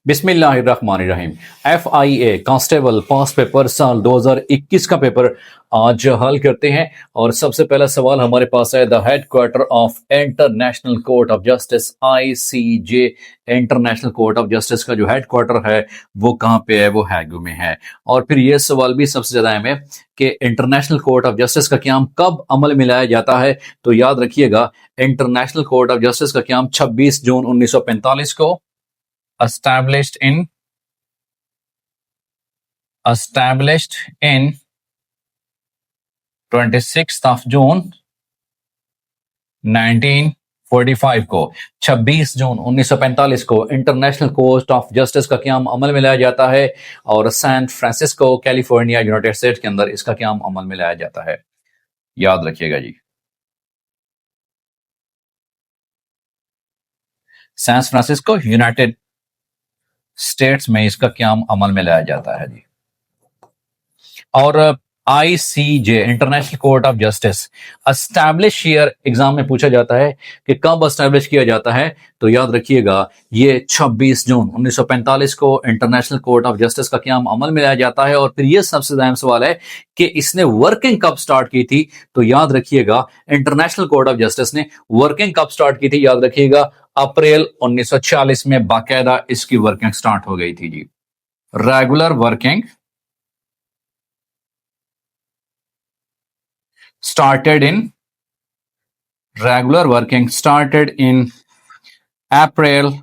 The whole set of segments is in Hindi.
बिस्मिल्लाहिर्रहमानिर्रहीम। FIA कांस्टेबल पास पेपर साल 2021 का पेपर आज हल करते हैं। और सबसे पहला सवाल हमारे पास है, the headquarter of international Court of justice ICJ। International Court of justice का जो हेडक्वार्टर है वो कहाँ पे है? वो हैग में है। और फिर ये सवाल भी सबसे ज्यादा अहम है कि इंटरनेशनल कोर्ट ऑफ जस्टिस का क्याम कब अमल में लाया जाता है। तो याद रखिएगा, इंटरनेशनल कोर्ट ऑफ जस्टिस का क्याम 26 जून 1945 को established in 26th of June 1945 को 26 जून 1945 को इंटरनेशनल कोर्ट ऑफ जस्टिस का क्याम अमल में लाया जाता है। और San Francisco California United States के अंदर इसका क्याम अमल में लाया जाता है। याद रखिएगा जी, सैन फ्रांसिस्को यूनाइटेड स्टेट्स में इसका क्याम अमल में लाया जाता है जी। और ICJ international Court of justice establish year exam में पूछा जाता है कि कब एस्टैब्लिश किया जाता है। तो याद रखिएगा, ये 26 जून 1945 को इंटरनेशनल कोर्ट ऑफ जस्टिस का क्याम अमल में लाया जाता है। और फिर ये सबसे अहम सवाल है कि इसने वर्किंग कब स्टार्ट की थी। तो याद रखिएगा, इंटरनेशनल कोर्ट ऑफ जस्टिस ने वर्किंग कब स्टार्ट की थी? याद रखिएगा, अप्रैल 1946 में बाकायदा इसकी वर्किंग स्टार्ट हो गई थी जी। Regular working started in April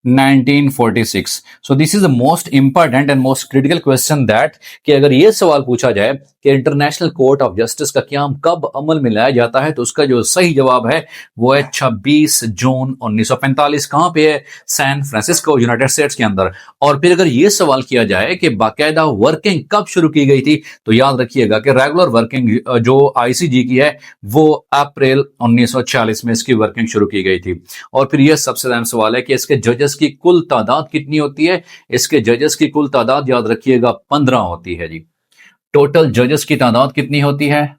1946. So this is the most important and most critical question that कि अगर ये सवाल पूछा जाए कि इंटरनेशनल कोर्ट ऑफ जस्टिस का क्याम कब अमल में लाया जाता है, तो उसका जो सही जवाब है वो है 26 जून 1945। कहां पे है? सैन फ्रांसिस्को यूनाइटेड स्टेट्स के अंदर। और फिर अगर ये सवाल किया जाए कि बाकायदा वर्किंग कब शुरू की गई थी, तो याद रखिएगा कि रेगुलर वर्किंग जो ICJ की है वो अप्रैल 1946 में इसकी वर्किंग शुरू की गई थी। और फिर यह सबसे अहम सवाल है कि इसके जजेस की कुल तादाद कितनी होती है। इसके जजेस की कुल तादाद याद रखिएगा 15 होती है जी। टोटल जजेस की तादाद कितनी होती है?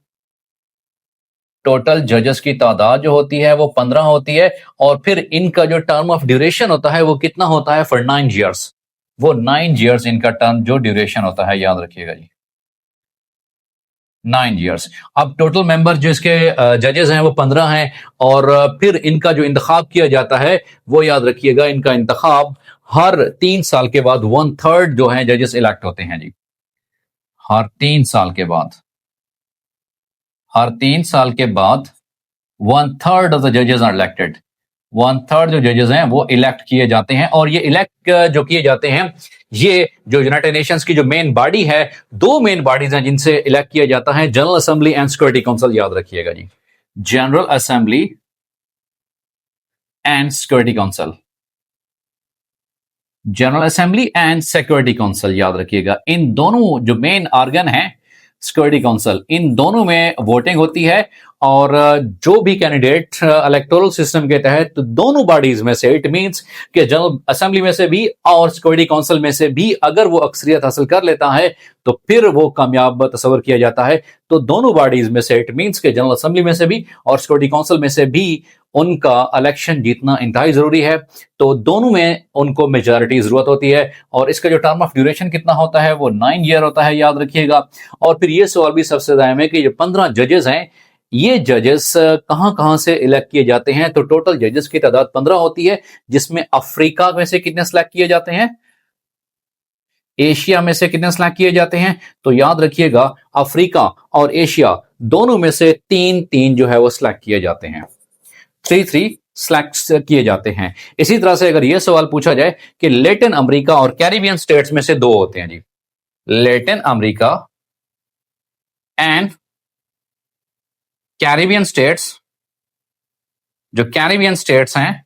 टोटल जजेस की तादाद जो होती है वो 15 होती है। और फिर इनका जो टर्म ऑफ ड्यूरेशन होता है वो कितना होता है? For 9 years. वो 9 ईयर्स इनका टर्म जो ड्यूरेशन होता है, याद रखिएगा जी, 9 ईयर्स। अब टोटल मेंबर जो इसके जजेस हैं वो 15 हैं। और फिर इनका जो इंतखाब किया जाता है वो याद रखिएगा, इनका इंतखाब हर 3 साल के बाद 1/3 जो है जजेस इलेक्ट होते हैं जी। हर 3 साल के बाद 1/3 ऑफ द जजेस आर इलेक्टेड। 1/3 जो जजेस हैं वो इलेक्ट किए जाते हैं। और ये इलेक्ट जो किए जाते हैं, ये जो यूनाइटेड नेशंस की जो मेन बॉडी है, 2 मेन बॉडीज हैं जिनसे इलेक्ट किया जाता है, general assembly and security council. याद रखिएगा जी, general assembly and security council. General assembly and security council, याद रखिएगा, इन दोनों जो मेन ऑर्गन हैं, सिक्योरिटी काउंसिल, इन दोनों में वोटिंग होती है। और जो भी कैंडिडेट इलेक्टोरल सिस्टम के तहत दोनों बॉडीज में से, इट मींस कि जनरल असेंबली में से भी और सिक्योरिटी काउंसिल में से भी अगर वो अक्सरियत हासिल कर लेता है तो फिर वो कामयाब तस्वर किया जाता है। तो दोनों बॉडीज में से, इट मींस के जनरल असेंबली में से भी और सिक्योरिटी काउंसिल में से भी उनका इलेक्शन जीतना इंतहाई जरूरी है। तो दोनों में उनको मेजॉरिटी जरूरत होती है। और इसका जो टर्म ऑफ ड्यूरेशन कितना होता है वो 9 ईयर होता है, याद रखिएगा। और फिर ये सवाल भी सबसे अहम है कि ये 15 जजेस हैं, ये जजेस कहां कहां से इलेक्ट किए जाते हैं। तो टोटल जजेस की तादाद 15 होती है, जिसमें अफ्रीका में से कितने सिलेक्ट किए जाते हैं, एशिया में से कितने सिलेक्ट किए जाते हैं। तो याद रखिएगा, अफ्रीका और एशिया दोनों में से 3-3 जो है वो सिलेक्ट किए जाते हैं, 3-3 सिलेक्ट किए जाते हैं। इसी तरह से अगर यह सवाल पूछा जाए कि लैटिन अमेरिका और कैरिबियन स्टेट्स में से 2 होते हैं जी, Latin America and Caribbean states, जो कैरिबियन स्टेट्स हैं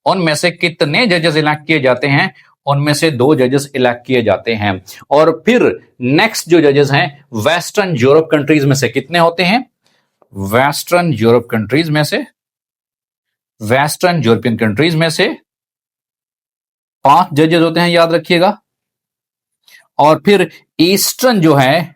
उनमें से कितने जजेस इलेक्ट किए जाते हैं? उनमें से 2 जजेस इलेक्ट किए जाते हैं। और फिर नेक्स्ट जो जजेस हैं, वेस्टर्न यूरोप कंट्रीज में से कितने होते हैं? वेस्टर्न यूरोप कंट्रीज में से, वेस्टर्न यूरोपियन कंट्रीज में से 5 जजेस होते हैं, याद रखिएगा। और फिर ईस्टर्न जो है,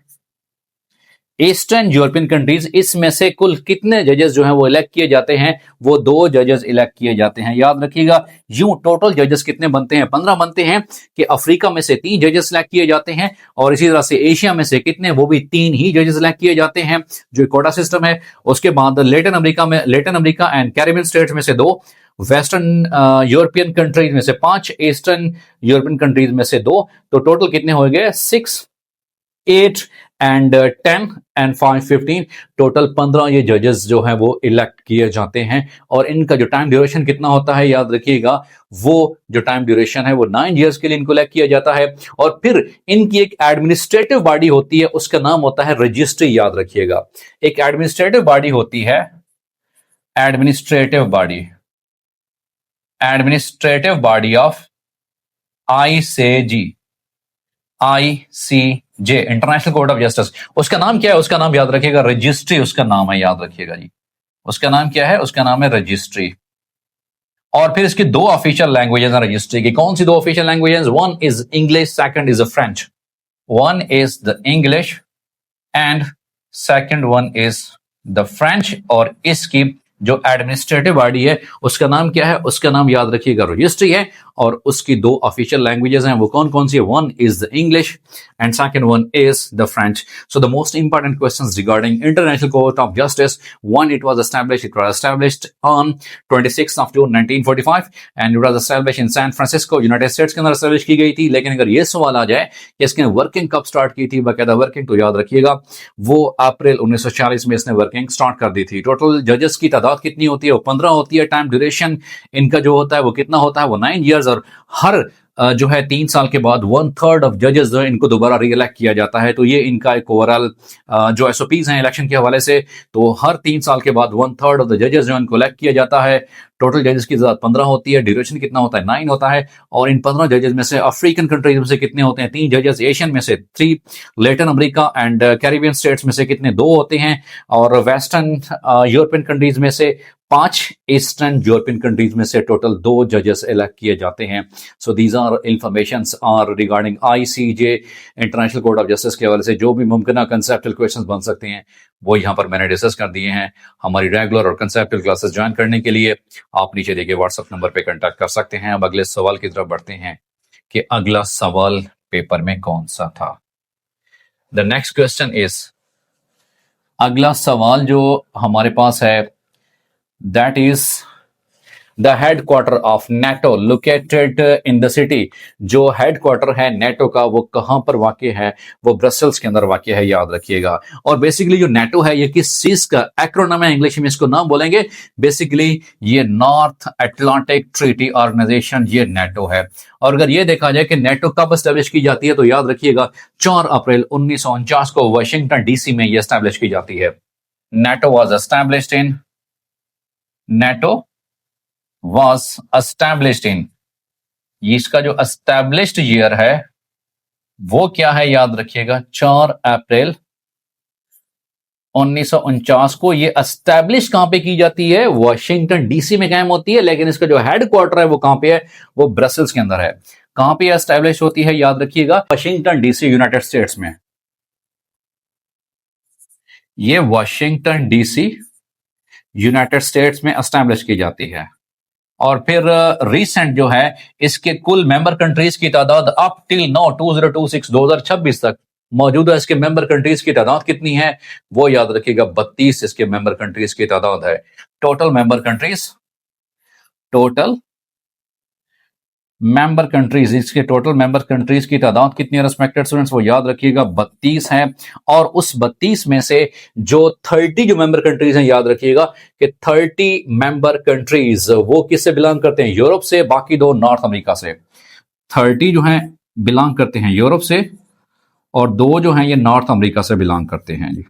ईस्टर्न यूरोपियन कंट्रीज, इसमें से कुल कितने जजेस जो हैं वो इलेक्ट किए जाते हैं? वो 2 जजेस इलेक्ट किए जाते हैं। याद रखिएगा, यूं टोटल जजेस कितने बनते हैं? 15 बनते हैं। कि अफ्रीका में से 3 जजेस इलेक्ट किए जाते हैं, और इसी तरह से एशिया में से कितने? वो भी 3 ही जजेस इलेक्ट किए जाते हैं, जो कोटा सिस्टम है। उसके बाद Latin America and Caribbean states में से 2, वेस्टर्न यूरोपियन कंट्रीज में से 5, ईस्टर्न यूरोपियन कंट्रीज में से 2। तो टोटल कितने हो गए? 6, 8 एंड 10 एंड 5, 15। टोटल 15 ये जजेस जो हैं वो इलेक्ट किए जाते हैं। और इनका जो टाइम ड्यूरेशन कितना होता है, याद रखिएगा, वो जो टाइम ड्यूरेशन है वो 9 ईयर्स के लिए इनको इलेक्ट किया जाता है। और फिर इनकी एक एडमिनिस्ट्रेटिव बॉडी होती है, उसका नाम होता है रजिस्ट्री। याद रखिएगा, एक एडमिनिस्ट्रेटिव बॉडी होती है, administrative body of ICJ, International Court of justice. उसका नाम क्या है? उसका नाम याद रखिएगा, रजिस्ट्री उसका नाम है। याद रखिएगा जी, उसका नाम क्या है? उसका नाम है रजिस्ट्री। और फिर इसकी 2 ऑफिशियल लैंग्वेजेस हैं रजिस्ट्री की। कौन सी 2 official languages? One is English, second is French. One is the English and second one is the French. और इसकी जो एडमिनिस्ट्रेटिव बॉडी है उसका नाम क्या है? उसका नाम याद रखिएगा रजिस्ट्री है। और उसकी 2 ऑफिशियल लैंग्वेजेस हैं, वो कौन कौन सी है? One is the English and second one is the French. So the most important questions regarding International Court of Justice: one, it was established on 26 ऑफ June 1945 and it was established in San Francisco, United States के अंदर एस्टैब्लिश की गई थी। लेकिन अगर ये सवाल आ जाए कि इसने वर्किंग कब स्टार्ट की थी, बाकायदा वर्किंग, तो याद रखिएगा वो अप्रैल 1940 में इसने वर्किंग स्टार्ट कर दी थी। टोटल जजेस की तादाद कितनी होती है? वो 15 होती है। टाइम ड्यूरेशन इनका जो होता है वो कितना होता है? वो 9 ईयर्स। और हर जो है 3 साल के बाद 1/3 ऑफ जजेस जो है इनको दोबारा री इलेक्ट किया जाता है। तो ये इनका एक ओवरऑल जो एसओपीज हैं इलेक्शन के हवाले से, तो हर 3 साल के बाद 1/3 ऑफ द जजेस जो इनको इलेक्ट किया जाता है। टोटल जजेस की तादाद 15 होती है। ड्यूरेशन कितना होता है? 9 होता है। और इन 15 जजेस में से अफ्रीकन कंट्रीज में से कितने होते हैं? 3 जजेस। एशियन में से 3, Latin America and Caribbean states में से कितने? 2 होते हैं। और वेस्टर्न यूरोपियन कंट्रीज में से 5, ईस्टर्न यूरोपियन कंट्रीज में से टोटल 2 जजेस इलेक्ट किए जाते हैं। So these are informations are regarding ICJ, International Court of Justice के हवाले से जो भी मुमकिन कंसेप्चुअल क्वेश्चंस बन सकते हैं वो यहाँ पर मैंने डिस्कस कर दिए हैं। हमारी रेगुलर और कंसेप्चुअल क्लासेस ज्वाइन करने के लिए आप नीचे दिए गए व्हाट्सएप नंबर पे कांटेक्ट कर सकते हैं। अब अगले सवाल की तरफ बढ़ते हैं कि अगला सवाल पेपर में कौन सा था। द नेक्स्ट क्वेश्चन इज, अगला सवाल जो हमारे पास है, that is the headquarter of NATO located in the city। जो हेडक्वार्टर है नेटो का वो कहां पर वाक़ है? वो ब्रसेल्स के अंदर वाक़ है। याद रखिएगा। और बेसिकली जो नेटो है ये किस चीज का एक्रोनिम है? इंग्लिश में इसको नाम बोलेंगे बेसिकली ये नॉर्थ अटलांटिक ट्रीटी ऑर्गेनाइजेशन, ये नेटो है। और अगर ये देखा जाए कि नेटो कब एस्टैब्लिश की जाती है, तो याद रखिएगा 4 अप्रैल 1949 को वाशिंगटन डीसी में ये एस्टैब्लिश की जाती है। नेटो वाज एस्टैब्लिश्ड इन, इसका जो एस्टैब्लिश्ड ईयर है वो क्या है? याद रखिएगा 4 अप्रैल 1949 को ये एस्टैब्लिश कहां पे की जाती है? वाशिंगटन डीसी में कायम होती है। लेकिन इसका जो हेडक्वार्टर है वो कहां पे है? वो ब्रसेल्स के अंदर है। कहां पे एस्टैब्लिश होती है? याद रखिएगा वाशिंगटन डीसी, यूनाइटेड स्टेट्स में। ये वाशिंगटन डीसी यूनाइटेड स्टेट्स में एस्टैब्लिश की जाती है। और फिर रिसेंट जो है इसके कुल मेंबर कंट्रीज की तादाद अप टिल नाउ 2026 तक मौजूदा इसके मेंबर कंट्रीज की तादाद कितनी है? वो याद रखिएगा 32 इसके मेंबर कंट्रीज की तादाद है। टोटल मेंबर कंट्रीज, इसके टोटल मेंबर कंट्रीज की तादाद कितनी है रिस्पेक्टेड स्टूडेंट्स? वो याद रखिएगा 32 है। और उस 32 में से जो 30 जो मेंबर कंट्रीज हैं, याद रखिएगा कि 30 मेंबर कंट्रीज वो किससे बिलोंग करते हैं? यूरोप से। बाकी 2 नॉर्थ अमेरिका से। 30 जो हैं बिलोंग करते हैं यूरोप से और 2 जो हैं ये नॉर्थ अमेरिका से बिलोंग करते हैं जी।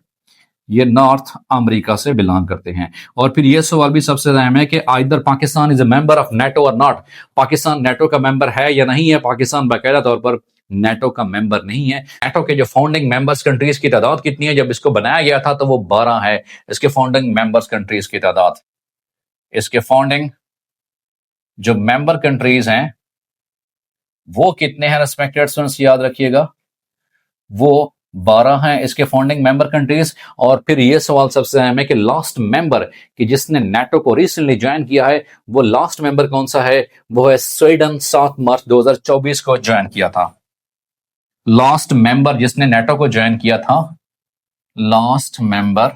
ये नॉर्थ अमेरिका से बिलोंग करते हैं। और फिर ये सवाल भी सबसे अहम है कि either Pakistan is a member of NATO और नॉट। पाकिस्तान नेटो का मेंबर है या नहीं है? पाकिस्तान बाकायदा तौर पर नेटो का मेंबर नहीं है। नेटो के जो फाउंडिंग मेंबर्स कंट्रीज की तादाद कितनी है? जब इसको बनाया गया था तो वो 12 है इसके फाउंडिंग मेंबर्स कंट्रीज की तादाद। इसके फाउंडिंग जो मेंबर कंट्रीज हैं वो कितने हैं रिस्पेक्टेड स्टूडेंट्स? याद रखिएगा वो 12 हैं इसके फाउंडिंग मेंबर कंट्रीज। और फिर ये सवाल सबसे अहम है कि लास्ट मेंबर कि जिसने नाटो को रिसेंटली ज्वाइन किया है वो लास्ट मेंबर कौन सा है? वो है स्वीडन, 7 मार्च 2024 को ज्वाइन किया था। लास्ट मेंबर जिसने नाटो को ज्वाइन किया था, last member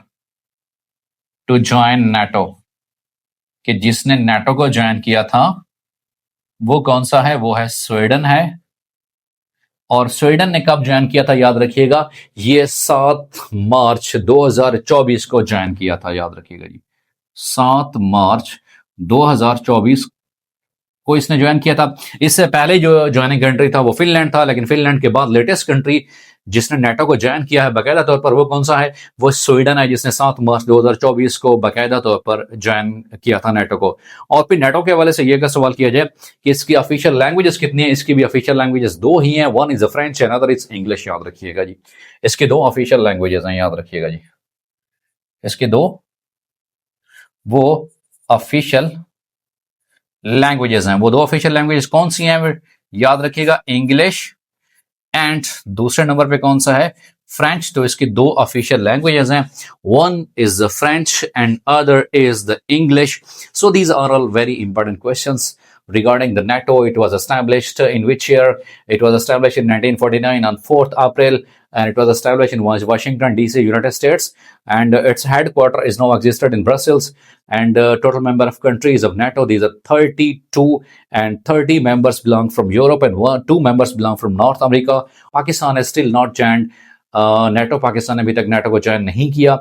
to join NATO कि जिसने नाटो को ज्वाइन किया था वो कौन सा है? वो है स्वीडन है। और स्वीडन ने कब ज्वाइन किया था याद रखिएगा, ये 7 मार्च 2024 को ज्वाइन किया था, याद रखिएगा जी। 7 मार्च 2024 को इसने ज्वाइन किया था। इससे पहले जो ज्वाइनिंग कंट्री था वो फिनलैंड था, लेकिन फिनलैंड के बाद लेटेस्ट कंट्री जिसने नाटो को ज्वाइन किया है बाकायदा तौर पर वो कौन सा है? वो स्वीडन है, जिसने 7 मार्च 2024 को बाकायदा तौर पर ज्वाइन किया था नाटो को। और फिर नाटो के हवाले से ये सवाल किया जाए कि इसकी ऑफिशियल लैंग्वेजेस कितनी है? इसकी भी ऑफिशियल लैंग्वेजेस 2 ही हैं, one is French and other is English, याद रखिएगा जी। इसके 2 ऑफिशियल लैंग्वेजेस हैं, याद रखिएगा जी। इसके 2 वो ऑफिशियल लैंग्वेजेस हैं। वो 2 ऑफिशियल लैंग्वेजेस कौन सी हैं? याद रखिएगा, इंग्लिश एंड दूसरे नंबर पे कौन सा है? फ्रेंच। तो इसकी 2 ऑफिशियल लैंग्वेजेस हैं, one is the French and other is the English. So these are all very important questions regarding the NATO. It was established in which year? It was established in 1949 on 4th April, and it was established in Washington DC, United States, and its headquarter is now existed in Brussels. And total member of countries of NATO, these are 32, and 30 members belong from Europe and 2 members belong from North America. Pakistan is still not joined NATO. Pakistan ने अभी तक NATO को ज्वाइन नहीं किया।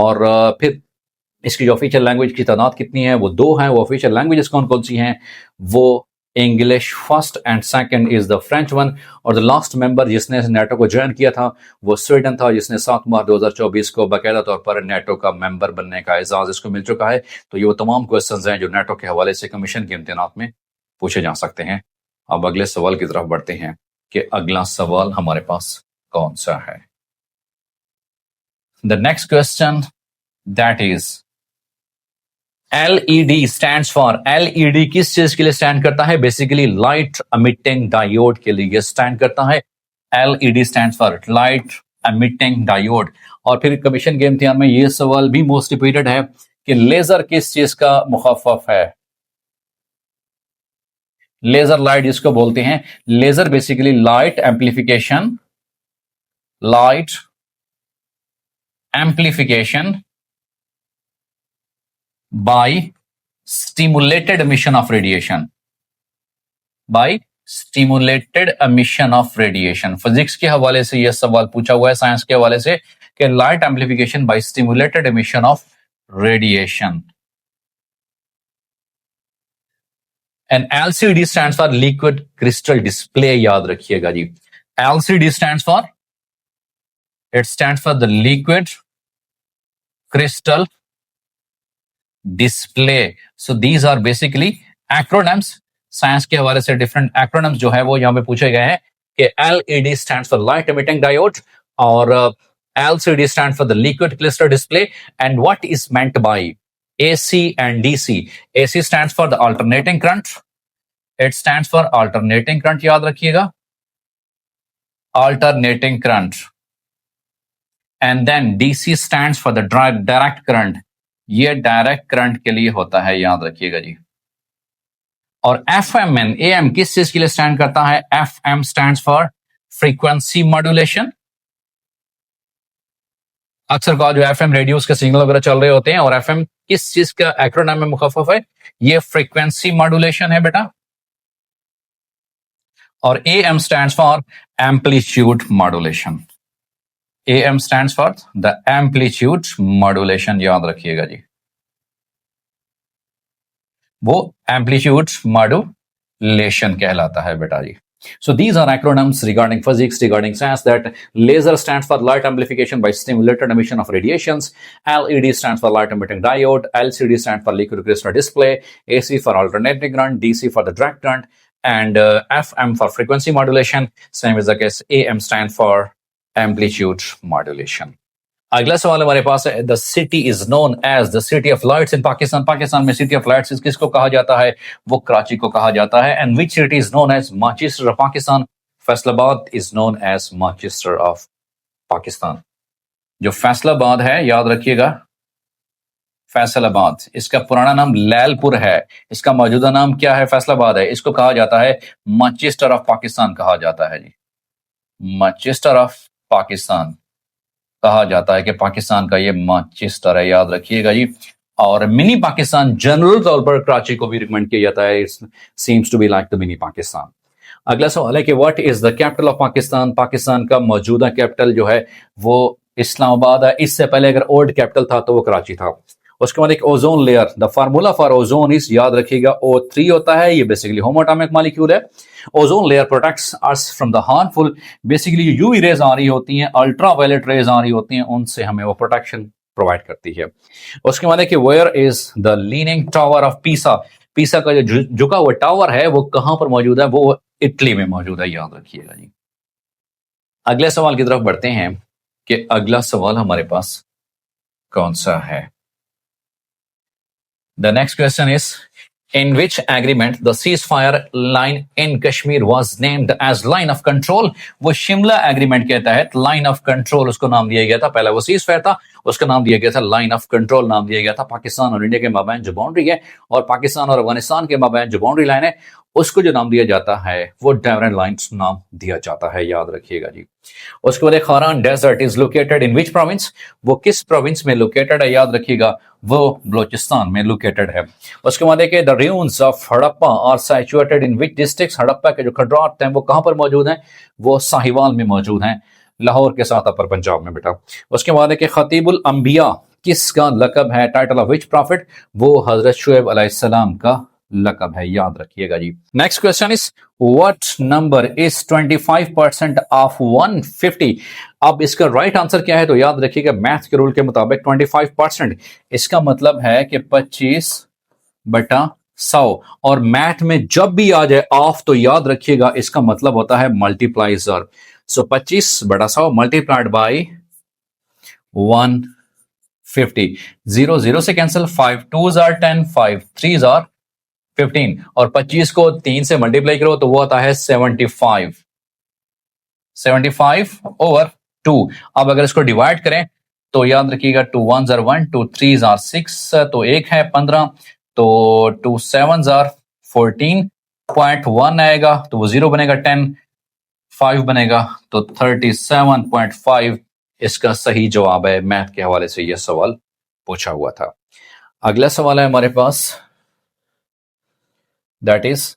और फिर इसकी जो ऑफिशियल लैंग्वेज की तादाद कितनी है? वो 2 हैं। वो ऑफिशियल लैंग्वेजेस कौन कौन सी हैं? वो English first and second is the French one. और द लास्ट मेंबर जिसने नाटो को ज्वाइन किया था वो स्वीडन था, जिसने 7 मार्च 2024 को बाकायदा तौर पर नाटो का मेंबर बनने का एजाज इसको मिल चुका है। तो ये वो तमाम क्वेश्चंस हैं जो नाटो के हवाले से कमीशन के इम्तिहानात में पूछे जा सकते हैं। अब अगले सवाल की तरफ बढ़ते हैं कि अगला सवाल हमारे पास कौन सा है। The next question that is LED stands for, LED किस चीज के लिए स्टैंड करता है? बेसिकली लाइट एमिटिंग डायोड के लिए स्टैंड करता है। LED stands for light emitting diode. और फिर कमीशन के इम्तिहान में ये सवाल भी मोस्ट रिपीटेड है कि लेजर किस चीज का मुखाफफ है? लेजर लाइट जिसको बोलते हैं, laser basically light amplification, light amplification by stimulated emission of radiation, by stimulated emission of radiation। Physics के हवाले से यह सवाल पूछा हुआ है, साइंस के हवाले से, कि light amplification by stimulated emission of radiation। And LCD stands for liquid crystal display, याद रखिएगा जी। LCD stands for, it stands for the liquid crystal display। So these are basically acronyms। Science के हवाले से डिफरेंट एक्रोनिम्स जो है वो यहां पे पूछे गए हैं कि LED stands for light emitting diode और LCD stands for the liquid crystal display, and what is meant by AC and DC? AC stands for the alternating current, it stands for alternating current, याद रखिएगा, alternating current, and then DC stands for the direct current, ये डायरेक्ट करंट के लिए होता है, याद रखिएगा जी। और FMN, AM किस चीज के लिए स्टैंड करता है? FM stands for frequency modulation. अक्सर कहा जो FM रेडियोस के सिग्नल वगैरह चल रहे होते हैं, और FM किस चीज का एक्रोनिम में मुखफ़फ़ है? ये फ्रीक्वेंसी मॉड्यूलेशन है बेटा। और AM stands for amplitude modulation, AM stands for the amplitude modulation, याद रखिएगा जी, वो amplitude modulation कहलाता है बेटा जी। So these are acronyms regarding physics, regarding science, that laser stands for light amplification by stimulated emission of radiations, LED stands for light emitting diode, LCD stands for liquid crystal display, AC for alternating current, DC for the direct current, and FM for frequency modulation. Same is the case, AM stands for amplitude modulation। अगला सवाल हमारे पास है, the city is known as the city of lights in Pakistan. Pakistan में सिटी ऑफ लाइट्स किसको कहा जाता है? वो कराची को कहा जाता है। And which city is known as Manchester of Pakistan? Faisalabad is known as Manchester of Pakistan. जो फैसलाबाद है, याद रखिएगा, फैसलाबाद, इसका पुराना नाम लैलपुर है, इसका मौजूदा नाम क्या है? फैसलाबाद है। इसको कहा जाता है मैनचेस्टर ऑफ पाकिस्तान कहा जाता है जी, मैनचेस्टर ऑफ पाकिस्तान कहा जाता है कि पाकिस्तान का ये मैनचेस्टर है, याद रखिएगा जी। और मिनी पाकिस्तान जनरल तौर पर कराची को भी रिकमेंड किया जाता है, it seems to be like the mini Pakistan. अगला सवाल है कि what is the capital of Pakistan? Pakistan का मौजूदा कैपिटल जो है वो इस्लामाबाद है। इससे पहले अगर ओल्ड कैपिटल था तो वो कराची था। उसके बाद एक ozone layer, the formula for ozone is, याद रखिएगा, O3 होता है। ये बेसिकली होमो एटॉमिक मॉलिक्यूल है। Ozone layer protects us from the harmful, basically UV rays आ रही होती हैं, अल्ट्रावायलेट रेज आ रही होती हैं, उनसे हमें वो प्रोटेक्शन प्रोवाइड करती है। उसके बाद है कि where is the leaning tower of Pisa? Pisa का जो झुका हुआ टावर है वो कहां पर मौजूद है? वो इटली में मौजूद है, याद रखिएगा जी। अगले सवाल की तरफ बढ़ते हैं कि अगला सवाल हमारे पास कौन सा है। The next question is, in which agreement the ceasefire line in Kashmir was named as line of control? वो शिमला एग्रीमेंट के तहत लाइन ऑफ कंट्रोल उसको नाम दिया गया था। पहला वो सीज फायर था, उसका नाम दिया गया था लाइन ऑफ कंट्रोल, नाम दिया गया था। पाकिस्तान और इंडिया के माबैन जो बाउंड्री है और पाकिस्तान और अफगानिस्तान के माबैन जो बाउंड्री लाइन है उसको जो नाम दिया जाता है वो डेवरन लाइन्स नाम दिया जाता है, याद रखिएगा जी। उसके बाद Kharan desert is located in which province? वो किस प्रोविंस में लोकेटेड है? याद रखिएगा, वो बलोचिस्तान में लोकेटेड है। उसके बाद देखिए the ruins of Harappa are situated in which districts? Harappa के जो खंडरात हैं वो कहां पर मौजूद हैं? वो साहिवाल में मौजूद हैं, लाहौर के साथ अपर पंजाब में बेटा। उसके बाद है कि खतीबुल अंबिया किसका लकब है? Title of which prophet? वो हजरत शुएब अलैहिस्सलाम का लकब है, याद रखिएगा जी। Next question is what number is 25% of 150? अब इसका राइट आंसर क्या है? तो याद रखिएगा, मैथ के रूल के मुताबिक 25% इसका मतलब है कि 25/100। और मैथ में जब भी आ जाए ऑफ तो याद रखिएगा इसका मतलब होता है मल्टीप्लाइजर। सो 25/100 मल्टीप्लाइड बाई 150। 0 0 से cancel, 5 2s are 10, 5 3s are 15 और 25 को 3 से मल्टीप्लाई करो तो वो आता है 75/2। अब अगर इसको डिवाइड करें तो याद रखिएगा 2 1s are 1, 2 3s are 6, तो 1 है 15, तो 2 7s are 14.1 आएगा तो वो 0 बनेगा, 10 5 बनेगा तो 37.5 इसका सही जवाब है। मैथ के हवाले से यह सवाल पूछा हुआ था। अगला सवाल है हमारे पास, that is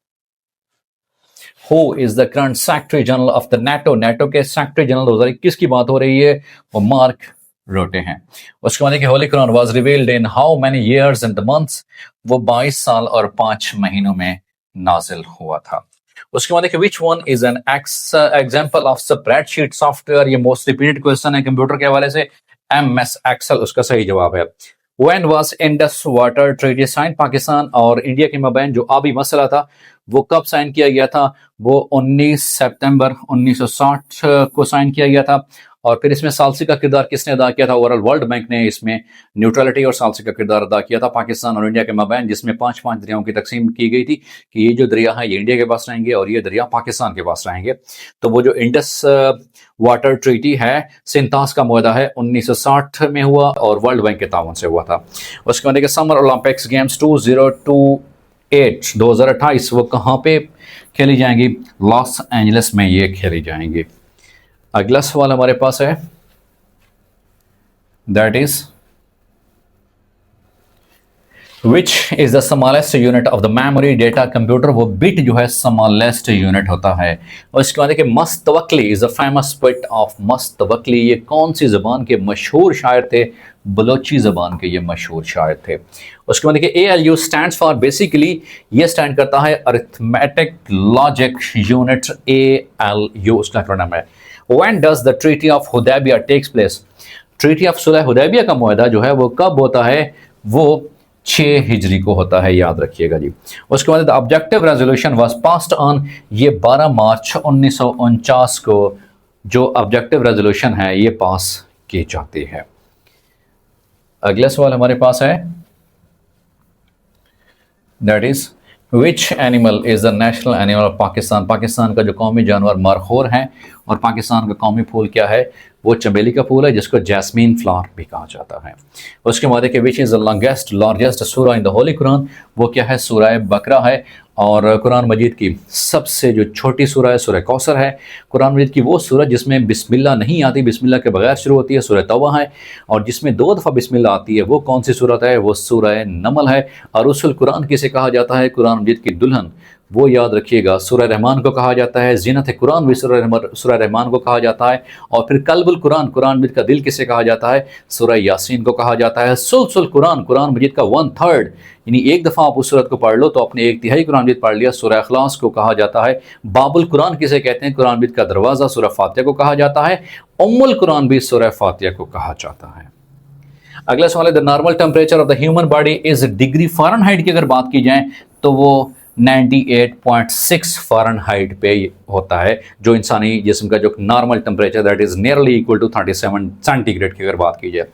who is the current secretary general of the NATO? NATO के सेक्रेटरी जनरल 2021 की बात हो रही है, वो मार्क रोटे हैं। उसके बाद कि Holi Quran was revealed in how many years and the months? वो 22 साल और 5 महीनों में नाजिल हुआ था। उसके बाद कि which one is an example of spreadsheet software? ये मोस्ट रिपीटेड क्वेश्चन है कंप्यूटर के हवाले से। MS Excel उसका सही जवाब है। When was Indus Water Treaty signed? Pakistan और इंडिया के मबैन जो आबी मसला था वो कब साइन किया गया था? वो 19 सितंबर 1960 को साइन किया गया था। और फिर इसमें सालसी का किरदार किसने अदा किया था? ओवरऑल वर्ल्ड बैंक ने इसमें न्यूट्रलिटी और सालसी का किरदार अदा किया था पाकिस्तान और इंडिया के मबैन, जिसमें 5-5 दरियाओं की तकसीम की गई थी कि ये जो दरिया है ये इंडिया के पास रहेंगे और ये दरिया पाकिस्तान के पास रहेंगे। तो वो जो इंडस वाटर ट्रीटी है, सिंतास का मुआहदा है, 1960 में हुआ और वर्ल्ड बैंक के ताउन से हुआ था। उसके बाद समर ओलंपिक्स गेम्स 2028 वो कहाँ पे खेली जाएंगी? लॉस एंजलिस में ये खेली जाएंगी। अगला सवाल हमारे पास है, that is which is the smallest unit of the memory data computer? वो बिट जो है स्मॉलेस्ट यूनिट होता है। और इसके बाद देखिए Mast Tawakali is a famous poet of Mast Tawakali, ये कौन सी जबान के मशहूर शायर थे? बलोची जबान के ये मशहूर शायर थे। उसके बाद देखिए ALU स्टैंड्स फॉर, बेसिकली ये स्टैंड करता है अरिथमेटिक लॉजिक यूनिट, ALU उसका एक्रोनिम है। When does the Treaty of Hudaybiyah takes place? Treaty of सुलह हुदैबिया का मुआहदा जो है वो कब होता है? वो 6 हिजरी को होता है, याद रखिएगा जी। उसके बाद objective resolution was passed on, ये 12 मार्च 1949 को जो ऑब्जेक्टिव रेजोल्यूशन है ये पास की जाती है। अगला सवाल हमारे पास है, that is which animal is the national animal of Pakistan? Pakistan का जो कौमी जानवर मरखोर है और पाकिस्तान का कौमी फूल क्या है? वो चमेली का फूल है जिसको जैस्मीन फ्लावर भी कहा जाता है। उसके बाद देखिए विच इज़ द लार्जेस्ट सूरा इन द होली कुरान, वो क्या है, सूरह बकरा है। और कुरान मजीद की सबसे जो छोटी सूरह है सूरह कौसर है। कुरान मजीद की वो सूरह जिसमें बिस्मिल्लाह नहीं आती, बिस्मिल्लाह के बगैर शुरू होती है, सूरह तौबा है। और जिसमें 2 दफ़ा बिस्मिल्लाह आती है वो कौन सी सूरत है, वो सूरह नमल है। और उसल कुरान किसे कहा जाता है, कुरान मजीद की दुल्हन, वो याद रखिएगा सूरह रहमान को कहा जाता है। ज़ीनत कुरान भी सूरह रहमान को कहा जाता है। और फिर कल्बुल कुरान, कुरान मजीद का दिल किसे कहा जाता है, सूरह यासीन को कहा जाता है। सुलसुल कुरान, कुरान मजीद का 1/3, यानी एक दफ़ा आप उस सूरत को पढ़ लो तो अपने 1/3 कुरान मजीद पढ़ लिया। सूरह इखलास को कहा जाता है। बाबुल कुरान किसे कहते हैं, कुरान मजीद का दरवाज़ा, सूरह फातिहा को कहा जाता है। उम्मुल कुरान भी सूरह फातिहा को कहा जाता है। अगला सवाल है, the normal temperature of the human body is degree Fahrenheit की अगर बात की जाए तो वो 98.6 फ़ारेनहाइट पे होता है, जो इंसानी जिस्म का जो normal temperature that is nearly equal to 37 centigrade की अगर बात की जाए।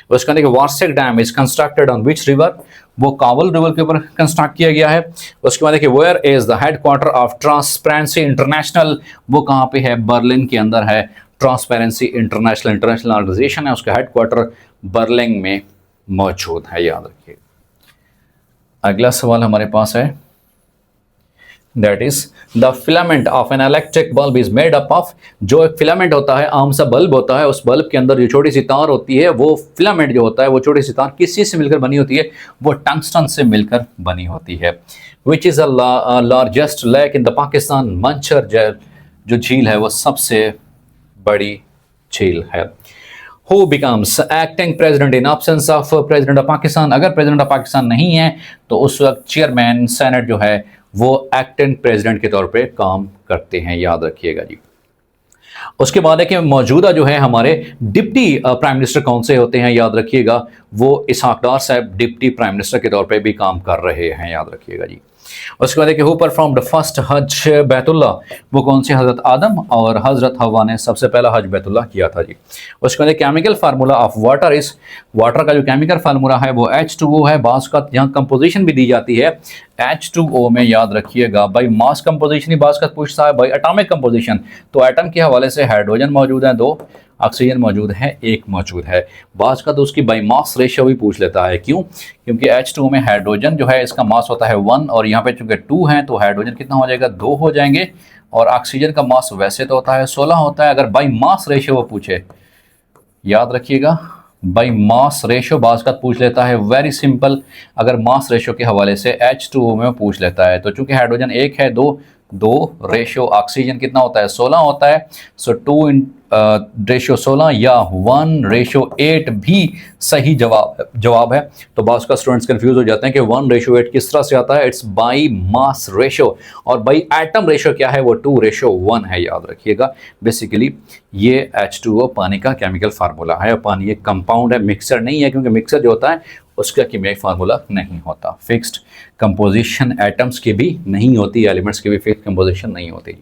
उसके अंदर Warsak dam is constructed on which river, वो काबुल रिवर के ऊपर कंस्ट्रक्ट किया गया है। उसके बाद देखिए where is the headquarter of transparency international, वो कहाँ पे है, बर्लिन के अंदर है। ट्रांसपेरेंसी इंटरनेशनल ऑर्गेनाइजेशन है, उसका हेडक्वार्टर बर्लिन में मौजूद है, याद रखिए। अगला सवाल हमारे पास है, that is the filament of an electric bulb is made up of, जो एक फिलामेंट होता है, आम सा बल्ब होता है, उस बल्ब के अंदर जो छोटी सी तार होती है, वो फिलामेंट जो होता है, वो छोटी सी तार किस चीज से मिलकर बनी होती है, वो टंगस्टन से मिलकर बनी होती है। Which is a largest lake in the Pakistan, Manchar जो झील है वो सबसे बड़ी झील है। Who becomes acting president in absence of president of Pakistan, अगर प्रेसिडेंट ऑफ पाकिस्तान नहीं है तो उस वक्त चेयरमैन सेनेट जो है वो एक्टिंग प्रेसिडेंट के तौर पे काम करते हैं, याद रखिएगा जी। उसके बाद है कि मौजूदा जो है हमारे डिप्टी प्राइम मिनिस्टर कौन से होते हैं, याद रखिएगा, वो इसहाक डार साहब डिप्टी प्राइम मिनिस्टर के तौर पे भी काम कर रहे हैं, याद रखिएगा जी। उसके बाद देखिए हु परफॉर्म्ड फर्स्ट हज बैतुल्लाह, वो कौन से, हजरत आदम और हजरत हवा ने सबसे पहला हज बैतुल्लाह किया था जी। उसके बाद chemical formula of water is, water का जो केमिकल फार्मूला है वो H2O है। बास का यहाँ कंपोजिशन भी दी जाती है H2O में, याद रखिएगा। भाई मास कंपोजिशन ही बास का पूछता है, भाई एटॉमिक कंपोजिशन, तो एटम के हवाले से हाइड्रोजन मौजूद है 2, ऑक्सीजन मौजूद है 1 मौजूद है। बास का तो उसकी बाई मास रेशियो भी पूछ लेता है, क्यों, क्योंकि H2O में हाइड्रोजन जो है इसका मास होता है 1 और यहाँ पे चूंकि 2 है तो हाइड्रोजन कितना हो जाएगा, 2 हो जाएंगे। और ऑक्सीजन का मास वैसे तो होता है 16 होता है। अगर बाई मास रेशियो वो पूछे, याद रखिएगा, बाई मास रेशियो बास का पूछ लेता है, वेरी सिंपल। अगर मास रेशियो के हवाले से H2O में पूछ लेता है तो चूंकि हाइड्रोजन 1 है, 2 रेशियो ऑक्सीजन कितना होता है 16 होता है। सो 2 रेशियो 16 या 1 रेशियो 8 भी सही जवाब है। तो बहुत का स्टूडेंट्स कंफ्यूज हो जाते हैं कि 1 रेशियो 8 किस तरह से आता है, इट्स बाई मास रेशियो। और बाई एटम रेशियो क्या है, वो 2 रेशियो 1 है, याद रखिएगा। बेसिकली ये H2O पानी का केमिकल फार्मूला है। पानी एक कंपाउंड है, मिक्सर नहीं है, क्योंकि मिक्सर जो होता है उसका कीमियाई फार्मूला नहीं होता। फिक्स्ड कंपोजिशन एटम्स की भी नहीं होती, एलिमेंट्स की भी फिक्स्ड कंपोजिशन नहीं होती।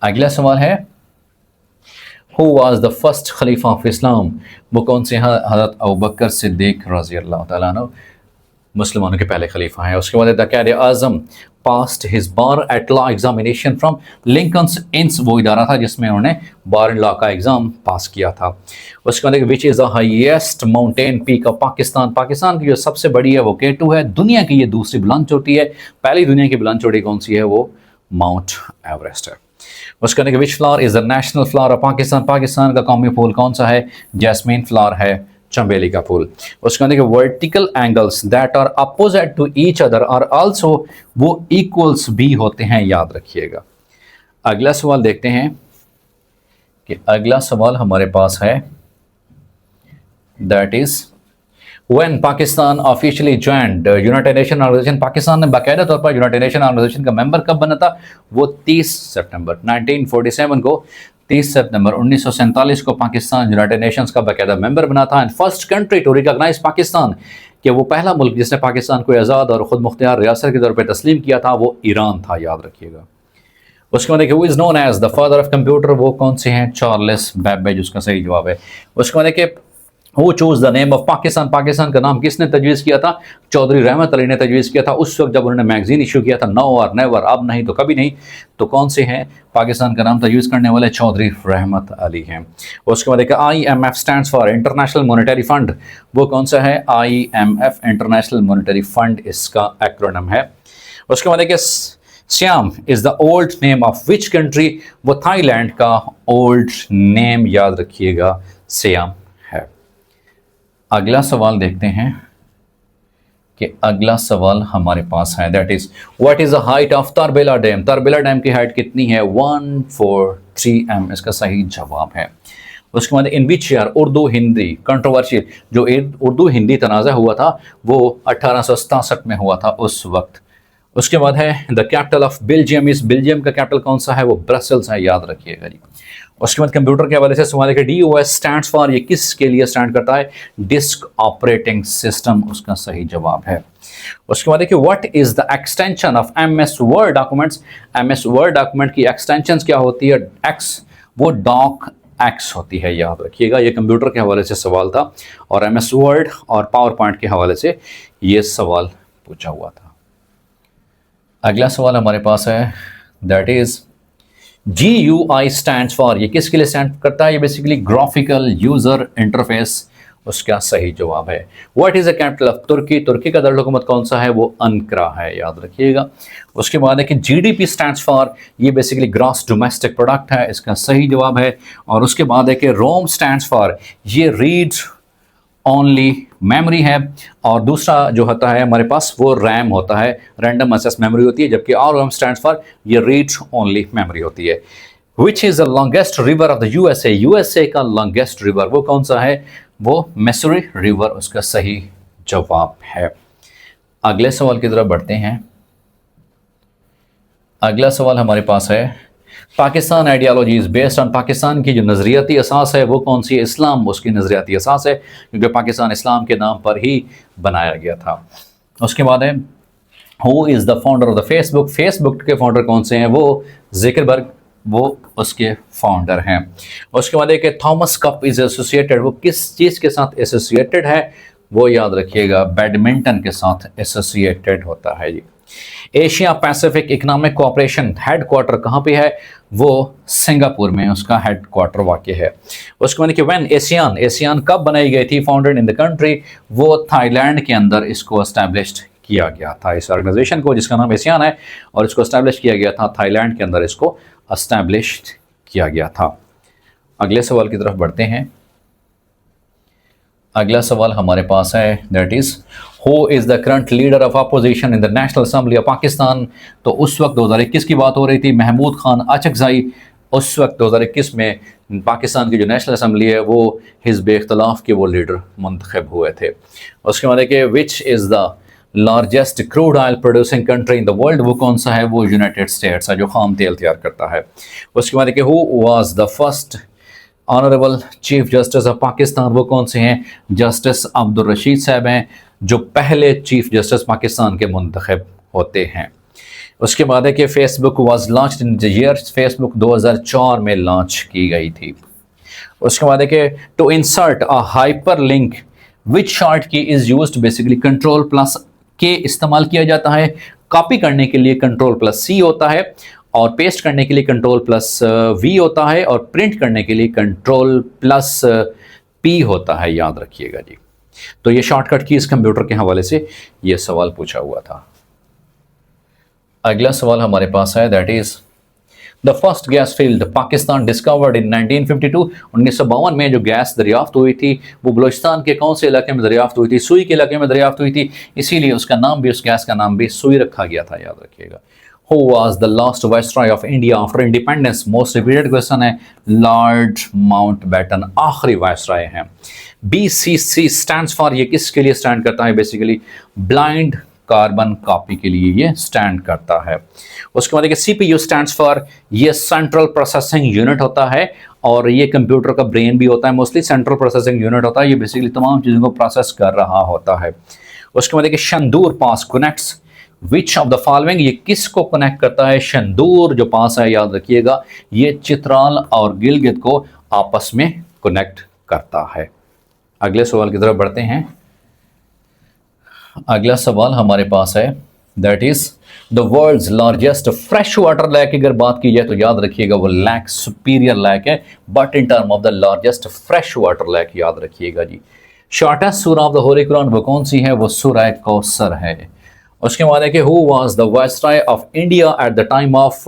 अगला सवाल है, who was the first Khalifa of Islam, वो कौन से हैं, हज़रत अबू बकर सिद्दीक रज़ी अल्लाह तआला अन्हु मुसलमानों के पहले खलीफा हैं। उसके बाद the Quaid Azam passed his bar at law examination from Lincoln's Inn, वो इदारा था जिसमें उन्होंने बार इन लॉ का एग्ज़ाम पास किया था। उसके बाद which is the highest mountain peak of Pakistan, Pakistan की जो सबसे बड़ी है वो K2 है। दुनिया की ये दूसरी बुलंद चोटी है। पहली दुनिया की बुलंद चोटी कौन सी है, वो माउंट एवरेस्ट है। उसके बाद विच flower is the national flower of Pakistan, Pakistan का कौमी फूल कौन सा है, जैस्मीन फ्लावर है, चंबेली का फूल। उसके बाद vertical angles that are opposite to each other are also, वो इक्वल्स भी होते हैं, याद रखिएगा। अगला सवाल देखते हैं कि अगला सवाल हमारे पास है, that is when Pakistan officially joined united nation organisation, Pakistan ने बाकायदा तौर पर यूनाइटेड नेशन ऑर्गेनाइजेशन का मेंबर कब बना था, वो 30 सितंबर 1947 को, 30 सितंबर 1947 को पाकिस्तान यूनाइटेड नेशंस का बाकायदा मेंबर बना था। And first country to recognise Pakistan, कि वो पहला मुल्क जिसने पाकिस्तान को आज़ाद और खुद मुख्तियार रियासत के तौर पर तस्लीम किया था, वो ईरान था, याद रखिएगा। उसके बाद देखिए who is known as the father of computer, वो कौन से हैं, चार्ल्स बेबेज उसका सही जवाब है। उसके बाद देखिए वो choose the name of Pakistan, Pakistan का नाम किसने तजवीज़ किया था? चौधरी रहमत अली ने तजवीज़ किया था उस वक्त जब उन्होंने मैगजीन इशू किया था, नो और नेवर, अब नहीं तो कभी नहीं। तो कौन से हैं पाकिस्तान का नाम तजवीज़ करने वाले? चौधरी रहमत अली हैं। उसके बाद देखिए IMF stands for international monetary fund, वो कौन सा है? IMF इंटरनेशनल मॉनेटरी फंड इसका एक्रोनिम है। उसके बाद देखिए SIAM is the old name of which country, वो थाईलैंड का ओल्ड नेम, याद रखिएगा सियाम है। अगला सवाल देखते हैं कि अगला सवाल हमारे पास है, that is what is the height of Tarbela dam, Tarbela dam की हाइट कितनी है? 143 m, इसका सही जवाब है। उसके बाद in which year Urdu Hindi controversial, जो उर्दू हिंदी तनाज़ा हुआ था वो 1867 में हुआ था उस वक्त। उसके बाद है द कैपिटल ऑफ बेल्जियम इस, बेल्जियम का कैपिटल कौन सा है? वो ब्रसेल्स है, याद रखिएगा जी। उसके बाद कंप्यूटर के हवाले से सवाल है कि DOS स्टैंड्स फॉर, ये किस के लिए स्टैंड करता है? डिस्क ऑपरेटिंग सिस्टम, उसका सही जवाब है। उसके बाद देखिए what is the extension of MS word documents, MS word document की एक्सटेंशन क्या होती है? एक्स, वो डॉक एक्स होती है, याद रखिएगा। ये कंप्यूटर के हवाले से सवाल था और MS वर्ड और पावर पॉइंट के हवाले से ये सवाल पूछा हुआ था। अगला सवाल हमारे पास है, that is GUI stands for, ये किसके लिए स्टैंड करता है? ये बेसिकली ग्राफिकल यूजर इंटरफेस, उसका सही जवाब है। What is the capital of Turkey, Turkey का दारुल कौन सा है? वो अंकारा है, याद रखिएगा। उसके बाद है कि GDP स्टैंड्स फॉर, ये बेसिकली ग्रॉस डोमेस्टिक प्रोडक्ट है, इसका सही जवाब है। और उसके बाद है कि रोम स्टैंड्स फॉर, ये रीड ओनली मेमोरी है, और दूसरा जो होता है हमारे पास वो रैम होता है, रैंडम एक्सेस मेमोरी होती है, जबकि ROM स्टैंड्स फॉर ये रीड ओनली मेमोरी होती है। Which is the longest river of the USA, USA का लॉन्गेस्ट रिवर वो कौन सा है? वो मिसूरी रिवर, उसका सही जवाब है। अगले सवाल की तरफ बढ़ते हैं। अगला सवाल हमारे पास है Pakistan ideology is based on, Pakistan की जो नज़रियाती असास है वो कौन सी है? इस्लाम उसकी नज़रियाती असास है, क्योंकि पाकिस्तान इस्लाम के नाम पर ही बनाया गया था। उसके बाद है who is the founder of the Facebook, Facebook के फाउंडर कौन से हैं? वो ज़ुकरबर्ग, वो उसके फाउंडर हैं। उसके बाद है कि थॉमस कप इज एसोसिएटेड, वो किस चीज़ के साथ एसोसिएटेड है? वो याद रखिएगा बैडमिंटन के साथ एसोसिएटेड होता है जी। Asia Pacific economic cooperation headquarter कहाँ पे है? वो सिंगापुर में उसका हेडक्वार्टर वाक़ है। उसके बाद कि व्हेन एशियान, एशियान कब बनाई गई थी? फाउंडेड इन द कंट्री, वो थाईलैंड के अंदर इसको एस्टैब्लिश्ड किया गया था, इस ऑर्गेनाइजेशन को जिसका नाम एशियान है, और इसको एस्टैब्लिश किया गया था थाईलैंड के अंदर, इसको एस्टैब्लिश्ड किया गया था। अगले सवाल की तरफ बढ़ते हैं। अगला सवाल हमारे पास है, that is who is the current leader of opposition in the national assembly of Pakistan. तो उस वक्त 2021 की बात हो रही थी, महमूद खान अचकज़ई उस वक्त 2021 में पाकिस्तान की जो नेशनल असम्बली है वो हिज़्ब इख्तिलाफ के वो लीडर मुंतखब हुए थे। उसके बाद कि which is the largest crude oil producing country in the world, वो कौन सा है? वो यूनाइटेड स्टेट्स है, जो खाम तेल तैयार करता है। उसके बाद कि who was the first honourable chief justice of Pakistan, वो कौन से हैं? जस्टिस अब्दुल रशीद साहब हैं, जो पहले चीफ जस्टिस पाकिस्तान के मुंतखब होते हैं। उसके बाद है कि Facebook was launched in the year, Facebook 2004 में लॉन्च की गई थी। उसके बाद है कि to insert a hyperlink which short key is used, basically control plus के इस्तेमाल किया जाता है। कॉपी करने के लिए कंट्रोल प्लस C होता है, और पेस्ट करने के लिए कंट्रोल प्लस V होता है, और प्रिंट करने के लिए कंट्रोल प्लस P होता है, याद रखिएगा जी। तो ये शॉर्टकट की इस कंप्यूटर के हवाले से ये सवाल पूछा हुआ था। अगला सवाल हमारे पास है, that is the first gas field Pakistan discovered in 1952, 1952 में जो गैस दरियाफ्त हुई थी वो बलूचिस्तान के कौन से इलाके में दरियाफ्त हुई थी? सुई के इलाके में दरियाफ्त हुई थी, इसीलिए उसका नाम भी, उस गैस का नाम भी सुई रखा गया था, याद रखिएगा। Who was the last viceroy of India after independence? Most repeated question है, लॉर्ड माउंटबेटन आखिरी वायसराय हैं। BCC स्टैंड्स फॉर, ये किसके लिए स्टैंड करता है? बेसिकली ब्लाइंड कार्बन कॉपी के लिए ये स्टैंड करता है। उसके बाद देखिए CPU स्टैंड्स फॉर, ये सेंट्रल प्रोसेसिंग यूनिट होता है, और ये कंप्यूटर का ब्रेन भी होता है, मोस्टली सेंट्रल प्रोसेसिंग यूनिट होता है, ये बेसिकली तमाम चीज़ों को प्रोसेस कर रहा होता है। उसके बाद देखिए Shandur pass connects which of the following, ये किसको कनेक्ट करता है? शंदूर जो पास है, याद रखिएगा, ये चित्राल और गिलगित को आपस में कनेक्ट करता है। अगले सवाल की तरफ बढ़ते हैं। अगला सवाल हमारे पास है, that is the world's largest fresh water lake की अगर बात की जाए तो याद रखिएगा वो लेक सुपीरियर लेक है, but in term of the largest fresh water lake याद रखिएगा जी। Shortest surah of the holy Quran वो कौन सी है? वो सूरह कौसर है। उसके बाद है कि who was the viceroy of India at the time of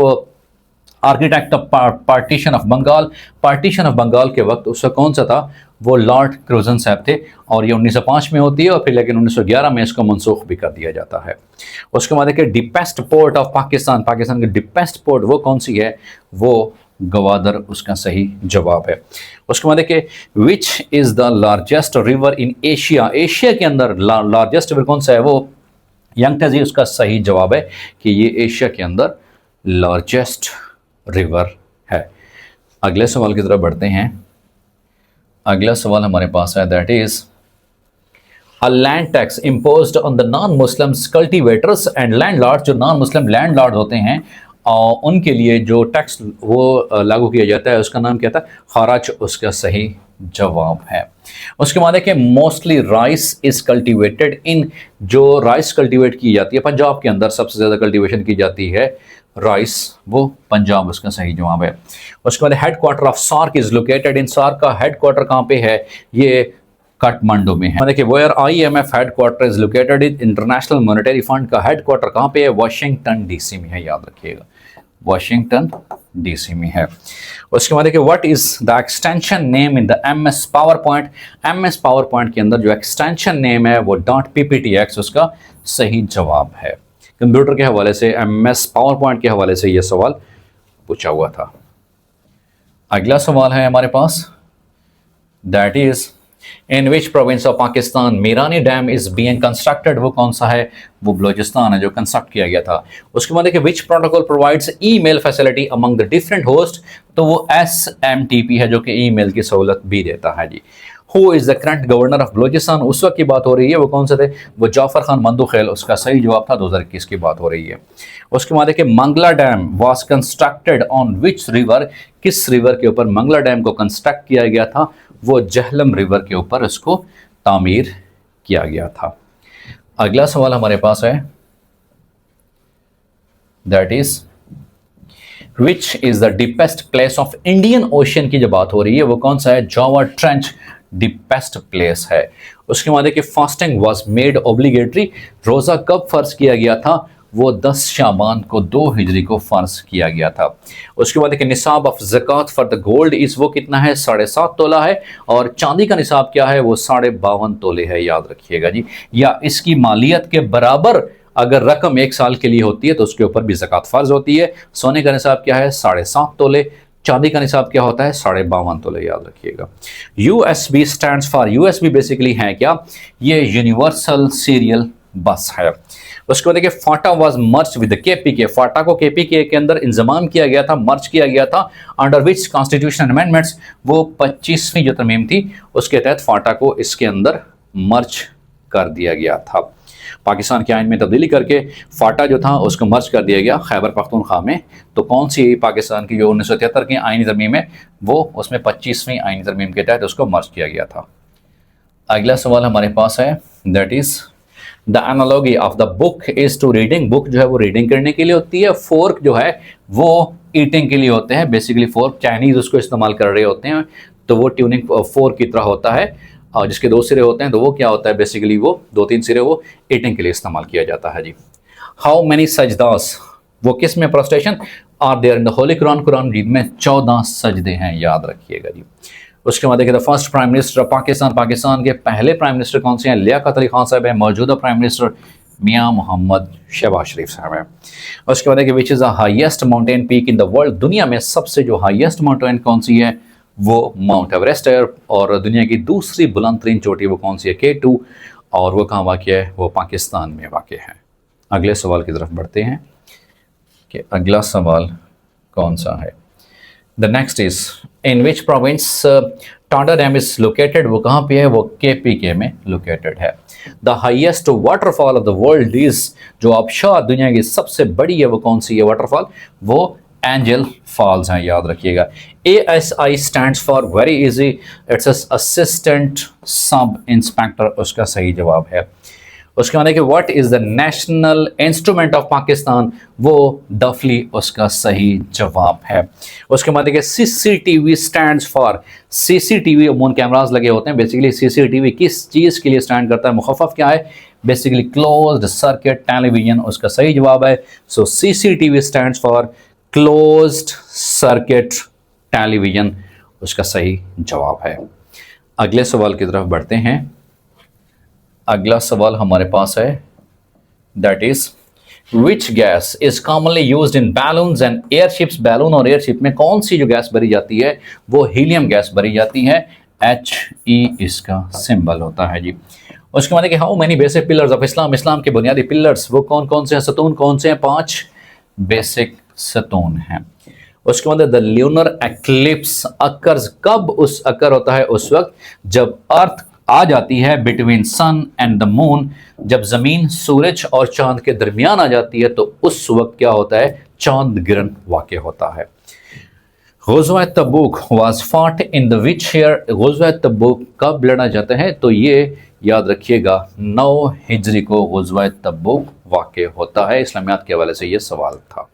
architect of partition of Bengal. Partition of Bengal के वक्त उसका कौन सा था? वो लॉर्ड क्रूजन साहब थे, और ये 1905 में होती है, और फिर लेकिन 1911 में इसको मनसूख भी कर दिया जाता है। उसके बाद है कि deepest port of Pakistan, Pakistan की डीपेस्ट पोर्ट वो कौन सी है? वो गवादर उसका सही जवाब है। उसके बाद है कि which is the largest river in Asia, Asia के अंदर लार्जेस्ट रिवर कौन सा है? वो यंगटेजी उसका सही जवाब है कि ये एशिया के अंदर लार्जेस्ट रिवर है। अगले सवाल की तरफ बढ़ते हैं। अगला सवाल हमारे पास है, that is a land tax imposed on the non Muslims cultivators and landlords. जो नॉन मुस्लिम लैंडलॉर्ड होते हैं और उनके लिए जो टैक्स वो लागू किया जाता है उसका नाम क्या था? खराज उसका सही जवाब है। उसके बाद है कि मोस्टली राइस इज कल्टीवेटेड इन, जो राइस कल्टीवेट की जाती है पंजाब के अंदर सबसे ज़्यादा कल्टीवेशन की जाती है राइस, वो पंजाब उसका सही जवाब है। उसके बाद headquarter of SAARC is located in, SAARC का हेडक्वार्टर कहाँ पे है? ये काठमांडू में है। देखिए where IMF headquarter is located in, international monetary fund का हेडक्वार्टर कहाँ पे है? वाशिंगटन DC में है, याद रखिएगा वाशिंगटन DC में है। उसके बाद देखिए what is the extension name in the MS power point. MS power point के अंदर जो एक्सटेंशन नेम है वो .pptx उसका सही जवाब है। कंप्यूटर के हवाले से MS पावर पॉइंट के हवाले से यह सवाल पूछा हुआ था। अगला सवाल है हमारे पास, that is in which province of Pakistan Mirani dam is being constructed. वो कौन सा है? वो बलोचिस्तान है जो कंस्ट्रक्ट किया गया था। उसके बाद देखिए विच protocol provides email facility among the different host. तो वो SMTP है जो कि ईमेल की सहूलत भी देता है जी। Who is the current governor of Balochistan, उस वक्त की बात हो रही है, वो कौन से थे? वो जाफर खान मंदुखेल उसका सही जवाब था। 2021 की बात हो रही है। उसके बाद देखिए Mangla dam was constructed on which river, किस रिवर के ऊपर मंगला डैम को कंस्ट्रक्ट किया गया था? वो जहलम रिवर के ऊपर इसको तामीर किया गया था। अगला सवाल हमारे पास है, that is which is the deepest place of Indian ocean की जो बात हो रही है वो कौन सा है? जावा ट्रेंच डीपेस्ट प्लेस है। उसके बाद देखिए फास्टिंग वाज मेड ऑब्लिगेटरी, रोज़ा कब फर्ज किया गया था? वो 10 शाबान को 2 हिजरी को फर्ज किया गया था। उसके बाद देखिए निसाब ऑफ ज़कात फॉर द गोल्ड इस वो कितना है? 7.5 तोला है, और चांदी का निसाब क्या है? वो 52.5 तोले है, याद रखिएगा जी। या इसकी मालियत के बराबर अगर रकम 1 साल के लिए होती है तो उसके ऊपर भी ज़कात फर्ज होती है। सोने का निसाब क्या है? 7.5 तोले। चांदी का निसाब क्या होता है? 52.5 तोले, याद रखिएगा। USB stands for, USB basically है क्या? ये यूनिवर्सल सीरियल बस है। उसके बाद देखिए फाटा वाज मर्ज विद KPK, फाटा को KPK के अंदर इंजमाम किया गया था, मर्ज किया गया था। अंडर विच कॉन्स्टिट्यूशन अमेंडमेंट्स, वो 25वीं जो तरमीम थी उसके तहत फाटा को इसके अंदर मर्ज कर दिया गया था। पाकिस्तान के आइन में तब्दीली करके फाटा जो था उसको मर्ज कर दिया गया खैबर पख्तूनख्वा में। तो कौन सी पाकिस्तान की जो 1973 की आइनी तरमीम है वो उसमें 25वीं आइनी तरमीम के तहत उसको मर्ज किया गया था। अगला सवाल हमारे पास है, that is the analogy of the book is to reading. Book जो है वो रीडिंग करने के लिए होती है, फोर्क जो है वो ईटिंग के लिए होते हैं। बेसिकली फोर्क चाइनीज उसको इस्तेमाल कर रहे होते हैं, तो वो ट्यूनिंग फोर्क की तरह होता है, और जिसके 2 सिरे होते हैं तो वो क्या होता है? बेसिकली वो 2-3 सिरे वो ईटिंग के लिए इस्तेमाल किया जाता है जी। हाउ मैनी सजदास, वो किस में prostration are there in the holy Quran, Quran मजीद में 14 सजदे हैं, याद रखिएगा जी। उसके बाद देखिए the first prime minister of Pakistan, Pakistan के पहले प्राइम मिनिस्टर कौन से हैं? लियाकत अली खान साहब है। मौजूदा प्राइम मिनिस्टर मियां मोहम्मद शहबाज शरीफ साहब है। उसके बाद देखिए which is the highest mountain peak in the world, दुनिया में सबसे जो हाईएस्ट माउंटेन कौन सी है? वो माउंट एवरेस्ट है। और दुनिया की दूसरी बुलंद तरीन चोटी वो कौन सी है? K2, और वो कहाँ वाक़ है? वो पाकिस्तान में वाक़ है। अगले सवाल की तरफ बढ़ते हैं कि अगला सवाल कौन सा है। The next is in which province Tanda dam is located, वो कहाँ पे है? वो KPK में लोकेटेड है। The highest waterfall of the world is, जो आबशार दुनिया की सबसे बड़ी है वो कौन सी है वाटरफॉल? वो एंजल फॉल्स हैं, याद रखिएगा। ASI stands for very easy, it's assistant sub inspector, उसका सही जवाब है। उसके बाद कि what is the national instrument of Pakistan, वो डफली उसका सही जवाब है। उसके बाद देखिए CCTV स्टैंड्स फॉर, CCTV अमूमन कैमरास लगे होते हैं, बेसिकली CCTV किस चीज़ के लिए स्टैंड करता है, मुखफ़फ़ क्या है, बेसिकली क्लोज्ड सर्किट टेलीविजन, उसका सही जवाब है। सो CCTV stands for closed circuit television, उसका सही जवाब है। अगले सवाल की तरफ बढ़ते हैं। अगला सवाल हमारे पास है, that is which gas is commonly used in balloons and airships. Balloon और एयरशिप में कौन सी जो गैस भरी जाती है वो हीलियम गैस भरी जाती है, HE इसका सिंबल होता है जी। उसके बाद how many basic pillars of Islam, इस्लाम के बुनियादी पिलर्स वो कौन कौन से हैं, सतून कौन से हैं, 5 बेसिक सतून हैं। उसके बाद द ल्यूनर एक्लिप्स अकर्स, कब उस अकर होता है, उस वक्त जब अर्थ आ जाती है between sun and the moon, जब जमीन सूरज और चांद के दरमियान आ जाती है तो उस वक्त क्या होता है, चांद गिरन वाक़ होता है। ग़ज़वा Tabuk was fought in the which year, ग़ज़वा तबूक कब लड़ा जाता है, तो ये याद रखिएगा 9 हिजरी को ग़ज़वा तबूक वाक़ होता है। इस्लामियात के हवाले से ये सवाल था।